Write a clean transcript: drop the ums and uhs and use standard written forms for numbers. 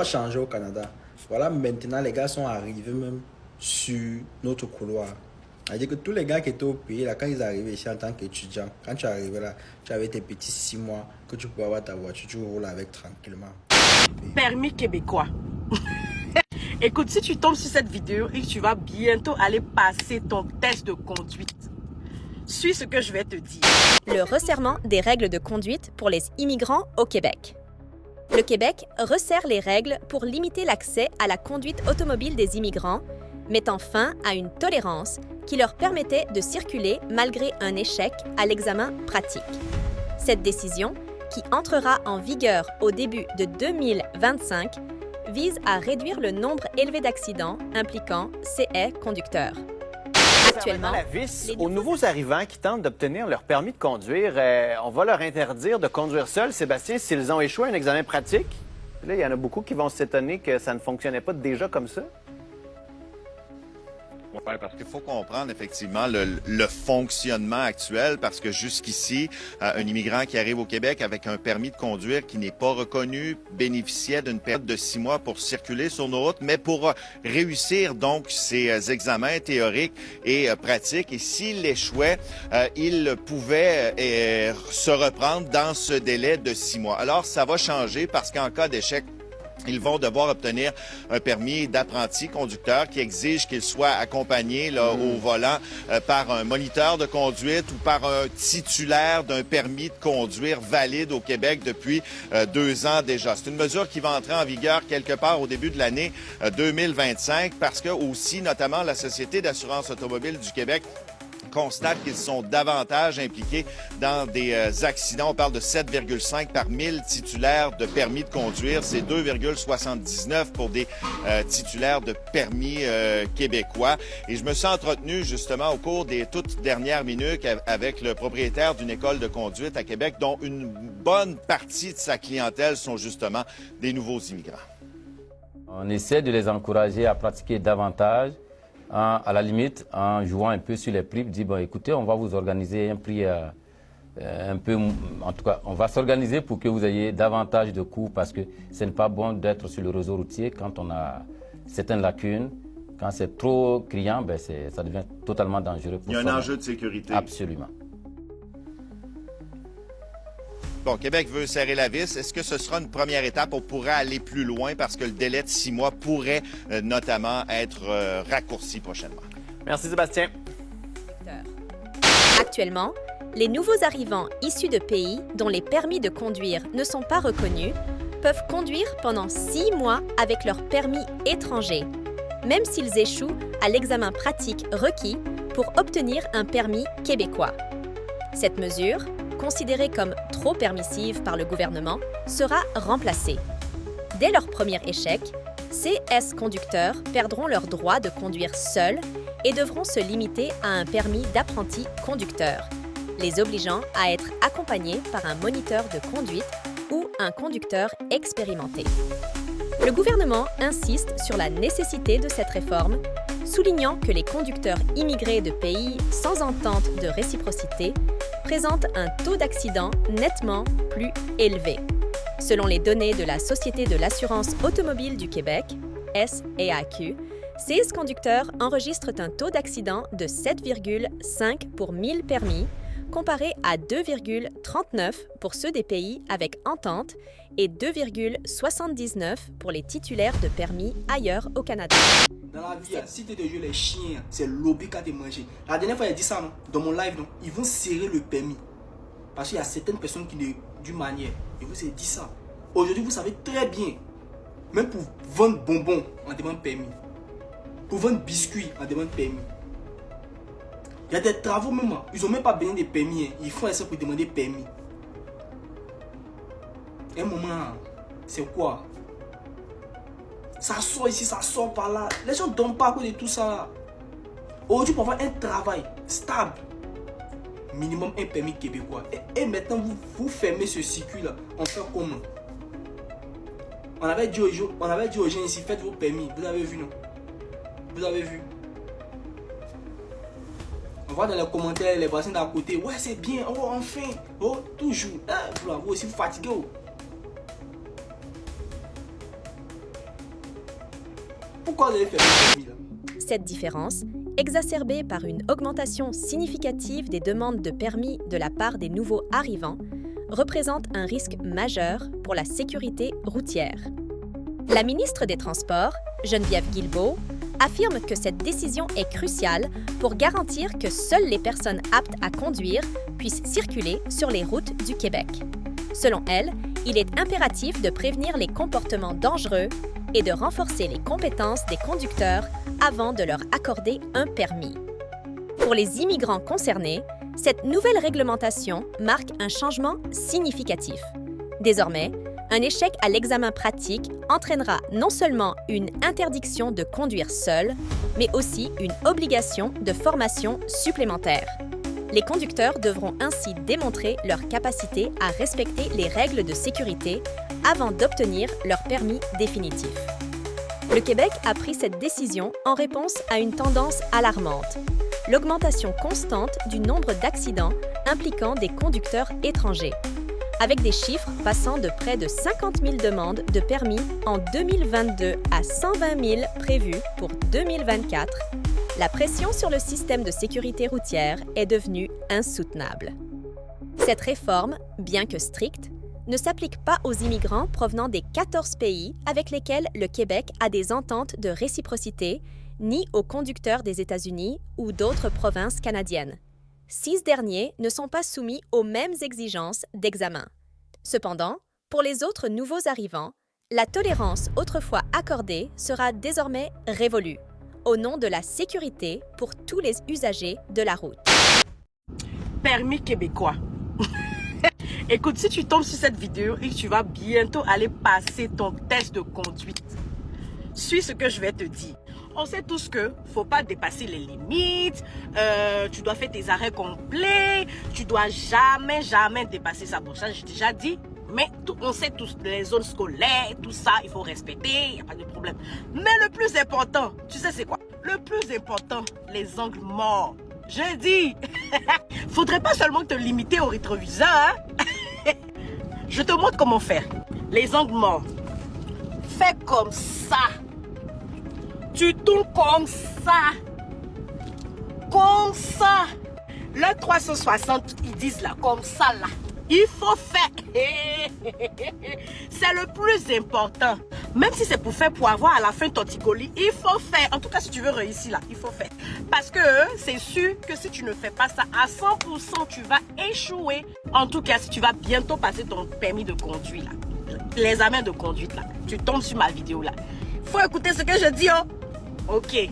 changé au Canada. Voilà, maintenant, les gars sont arrivés même sur notre couloir. C'est-à-dire que tous les gars qui étaient au pays, là, quand ils arrivaient ici en tant qu'étudiants, quand tu arrivais là, tu avais tes petits 6 mois que tu pouvais avoir ta voiture, tu roules avec tranquillement. Permis québécois. Écoute, si tu tombes sur cette vidéo et que tu vas bientôt aller passer ton test de conduite, suis ce que je vais te dire. Le resserrement des règles de conduite pour les immigrants au Québec. Le Québec resserre les règles pour limiter l'accès à la conduite automobile des immigrants, mettant fin à une tolérance qui leur permettait de circuler malgré un échec à l'examen pratique. Cette décision, qui entrera en vigueur au début de 2025, vise à réduire le nombre élevé d'accidents impliquant ces conducteurs. Actuellement, la vis aux nouveaux arrivants qui tentent d'obtenir leur permis de conduire, on va leur interdire de conduire seuls, Sébastien, s'ils ont échoué à un examen pratique. Là, il y en a beaucoup qui vont s'étonner que ça ne fonctionnait pas déjà comme ça. Oui, parce qu'il faut comprendre effectivement le fonctionnement actuel, parce que jusqu'ici, un immigrant qui arrive au Québec avec un permis de conduire qui n'est pas reconnu bénéficiait d'une période de 6 mois pour circuler sur nos routes, mais pour réussir donc ses examens théoriques et pratiques. Et s'il échouait, il pouvait se reprendre dans ce délai de 6 mois. Alors, ça va changer parce qu'en cas d'échec, ils vont devoir obtenir un permis d'apprenti conducteur qui exige qu'il soit accompagné là, au volant par un moniteur de conduite ou par un titulaire d'un permis de conduire valide au Québec depuis 2 ans déjà. C'est une mesure qui va entrer en vigueur quelque part au début de l'année 2025 parce que aussi, notamment, la Société d'assurance automobile du Québec constate qu'ils sont davantage impliqués dans des accidents. On parle de 7,5 par 1000 titulaires de permis de conduire. C'est 2,79 pour des titulaires de permis québécois. Et je me suis entretenu justement au cours des toutes dernières minutes avec le propriétaire d'une école de conduite à Québec dont une bonne partie de sa clientèle sont justement des nouveaux immigrants. On essaie de les encourager à pratiquer davantage. À la limite, en jouant un peu sur les prix, dit bon, écoutez, on va vous organiser un prix un peu, en tout cas, on va s'organiser pour que vous ayez davantage de coûts parce que ce n'est pas bon d'être sur le réseau routier quand on a certaines lacunes. Quand c'est trop criant, ben ça devient totalement dangereux. Il y a un enjeu de sécurité. Absolument. Bon, Québec veut serrer la vis. Est-ce que ce sera une première étape? On pourrait aller plus loin parce que le délai de 6 mois pourrait notamment être raccourci prochainement. Merci, Sébastien. Actuellement, les nouveaux arrivants issus de pays dont les permis de conduire ne sont pas reconnus peuvent conduire pendant 6 mois avec leur permis étranger, même s'ils échouent à l'examen pratique requis pour obtenir un permis québécois. Cette mesure, considérée comme trop permissive par le gouvernement, sera remplacée. Dès leur premier échec, ces conducteurs perdront leur droit de conduire seuls et devront se limiter à un permis d'apprenti conducteur, les obligeant à être accompagnés par un moniteur de conduite ou un conducteur expérimenté. Le gouvernement insiste sur la nécessité de cette réforme, soulignant que les conducteurs immigrés de pays sans entente de réciprocité présentent un taux d'accident nettement plus élevé. Selon les données de la Société de l'assurance automobile du Québec, SAAQ, ces conducteurs enregistrent un taux d'accident de 7,5 pour 1000 permis, comparé à 2,39 pour ceux des pays avec entente et 2,79 pour les titulaires de permis ailleurs au Canada. Dans la vie, si tu te joues les chiens, c'est l'obli qui a te mangé. La dernière fois, il a dit ça, non? Dans mon live, non? Ils vont serrer le permis. Parce qu'il y a certaines personnes qui, d'une manière, je vous ai dit ça. Aujourd'hui, vous savez très bien, même pour vendre bonbons, on demande permis. Pour vendre biscuits, on demande permis. Il y a des travaux même, ils n'ont même pas besoin de permis. Ils font ça pour demander permis. Un moment, c'est quoi? Ça sort ici, ça sort par là. Les gens ne dorment pas à cause de tout ça. Aujourd'hui, pour avoir un travail stable, minimum un permis québécois. Et maintenant, vous fermez ce circuit-là. On fait comment? On avait dit aux gens ici, faites vos permis. Vous avez vu, non? Vous avez vu? On voit dans les commentaires les voisins d'à côté. Ouais, c'est bien. Oh, enfin. Oh, toujours. Vous aussi, vous fatiguez. Pourquoi vous avez fait le permis là? Cette différence, exacerbée par une augmentation significative des demandes de permis de la part des nouveaux arrivants, représente un risque majeur pour la sécurité routière. La ministre des Transports, Geneviève Guilbeault, affirme que cette décision est cruciale pour garantir que seules les personnes aptes à conduire puissent circuler sur les routes du Québec. Selon elle, il est impératif de prévenir les comportements dangereux et de renforcer les compétences des conducteurs avant de leur accorder un permis. Pour les immigrants concernés, cette nouvelle réglementation marque un changement significatif. Désormais, un échec à l'examen pratique entraînera non seulement une interdiction de conduire seul, mais aussi une obligation de formation supplémentaire. Les conducteurs devront ainsi démontrer leur capacité à respecter les règles de sécurité avant d'obtenir leur permis définitif. Le Québec a pris cette décision en réponse à une tendance alarmante, l'augmentation constante du nombre d'accidents impliquant des conducteurs étrangers. Avec des chiffres passant de près de 50 000 demandes de permis en 2022 à 120 000 prévues pour 2024, la pression sur le système de sécurité routière est devenue insoutenable. Cette réforme, bien que stricte, ne s'applique pas aux immigrants provenant des 14 pays avec lesquels le Québec a des ententes de réciprocité, ni aux conducteurs des États-Unis ou d'autres provinces canadiennes. 6 derniers ne sont pas soumis aux mêmes exigences d'examen. Cependant, pour les autres nouveaux arrivants, la tolérance autrefois accordée sera désormais révolue, au nom de la sécurité pour tous les usagers de la route. Permis québécois. Écoute, si tu tombes sur cette vidéo et que tu vas bientôt aller passer ton test de conduite, suis ce que je vais te dire. On sait tous que faut pas dépasser les limites, tu dois faire tes arrêts complets, tu dois jamais dépasser ça. Bon, ça j'ai déjà dit, mais on sait tous les zones scolaires, tout ça, il faut respecter, il n'y a pas de problème. Mais le plus important, tu sais c'est quoi? Le plus important, les angles morts. Je dis, faudrait pas seulement te limiter au rétroviseur, hein? Je te montre comment faire. Les angles morts. Fais comme ça. Tu tournes comme ça. Comme ça. Le 360, ils disent là, comme ça là. Il faut faire. C'est le plus important. Même si c'est pour faire pour avoir à la fin ton ticoli, il faut faire. En tout cas, si tu veux réussir là, il faut faire. Parce que c'est sûr que si tu ne fais pas ça à 100%, tu vas échouer. En tout cas, si tu vas bientôt passer ton permis de conduire là, l'examen de conduite là, tu tombes sur ma vidéo là. Faut écouter ce que je dis, oh. Ok.